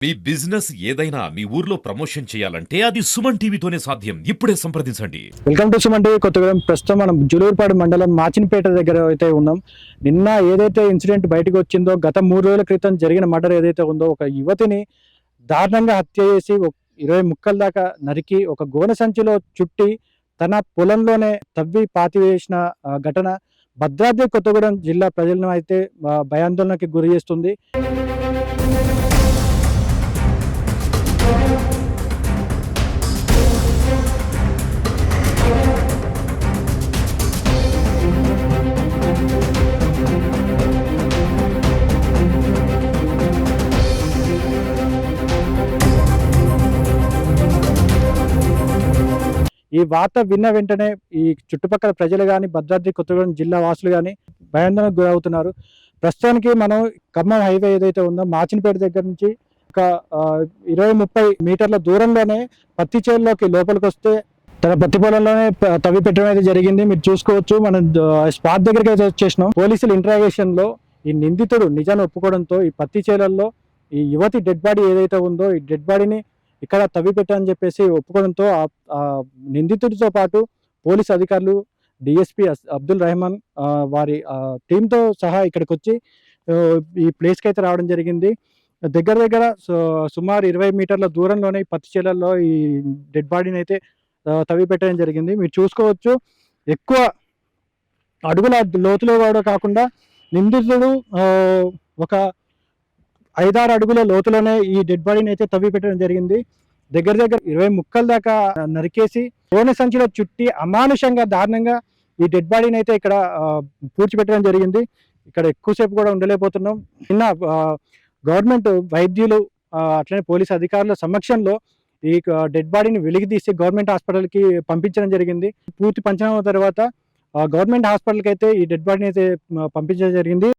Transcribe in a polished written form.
మీ business ఏదైనా మీ ఊర్లో promotion చేయాలంటే అది సుమన్ టీవీతోనే సాధ్యం. ఇప్పుడే సంప్రదించండి. Welcome to Suman TV Kothagudem. ప్రస్తుతం మనం జులూరుపాడు మండలం మాచినపేట దగ్గర అయితే ఉన్నాం. నిన్న ఏదైతే ఇన్సిడెంట్ బయటకు వచ్చిందో, గత 3 రోజుల క్రితం జరిగిన మర్డర్ ఏదైతే ఉందో, ఒక యువతిని దారుణంగా హత్య చేసి 20 ముక్కల దాకా నరికి ఒక గోనె సంచిలో చుట్టి తన పొలంలోనే తవ్వి పాతివేసిన ఘటన భద్రాద్రి కొత్తగూడెం జిల్లా ప్రజలను అయితే భయాందోళనకి గురి చేస్తుంది. ఈ వార్త విన్న వెంటనే ఈ చుట్టుపక్కల ప్రజలు కానీ, భద్రాద్రి కొత్తగూడెం జిల్లా వాసులు కానీ భయాందోళనకు గురవుతున్నారు. ప్రస్తుతానికి మనం ఖమ్మం హైవే ఏదైతే ఉందో, మాచినపేట దగ్గర నుంచి ఒక 20-30 మీటర్ల దూరంలోనే పత్తి చేనులోకి లోపలికి వస్తే తన పత్తి పొలంలోనే తవ్వి పెట్టడం అయితే జరిగింది. మీరు చూసుకోవచ్చు. మనం స్పాట్ దగ్గరికి అయితే వచ్చేసినాం. పోలీసుల ఇంట్రాగేషన్ లో ఈ నిందితుడు నిజాన్ని ఒప్పుకోవడంతో ఈ పత్తి చేలల్లో ఈ యువతి డెడ్ బాడీ ఏదైతే ఉందో, ఈ డెడ్ బాడీని ఇక్కడ తవ్వి పెట్టని చెప్పేసి ఒప్పుకోవడంతో ఆ నిందితుడితో పాటు పోలీస్ అధికారులు, డిఎస్పీ అబ్దుల్ రెహమాన్ వారి టీంతో సహా ఇక్కడికి వచ్చి ఈ ప్లేస్కి అయితే రావడం జరిగింది. దగ్గర సుమారు 20 మీటర్ల దూరంలోనే పత్తి చేలల్లో ఈ డెడ్ బాడీని అయితే తవ్వి పెట్టడం జరిగింది. మీరు చూసుకోవచ్చు. ఎక్కువ అడుగుల లోతులో కూడా కాకుండా నిందితుడు ఒక 5-6 అడుగుల లోతులోనే ఈ డెడ్ బాడీని అయితే తవ్వి పెట్టడం జరిగింది. దగ్గర 20 ముక్కల దాకా నరికేసి గోనె సంచిలో చుట్టి అమానుషంగా దారుణంగా ఈ డెడ్ బాడీని అయితే ఇక్కడ పూడ్చిపెట్టడం జరిగింది. ఇక్కడ ఎక్కువసేపు కూడా ఉండలేకపోతున్నాం. నిన్న గవర్నమెంట్ వైద్యులు అట్లనే పోలీస్ అధికారుల సమక్షంలో ఈ డెడ్ బాడీని వెలికితీసి గవర్నమెంట్ హాస్పిటల్కి పంపించడం జరిగింది. పూర్తి పంచనామా తర్వాత గవర్నమెంట్ హాస్పిటల్కి అయితే ఈ డెడ్ బాడీని అయితే పంపించడం జరిగింది.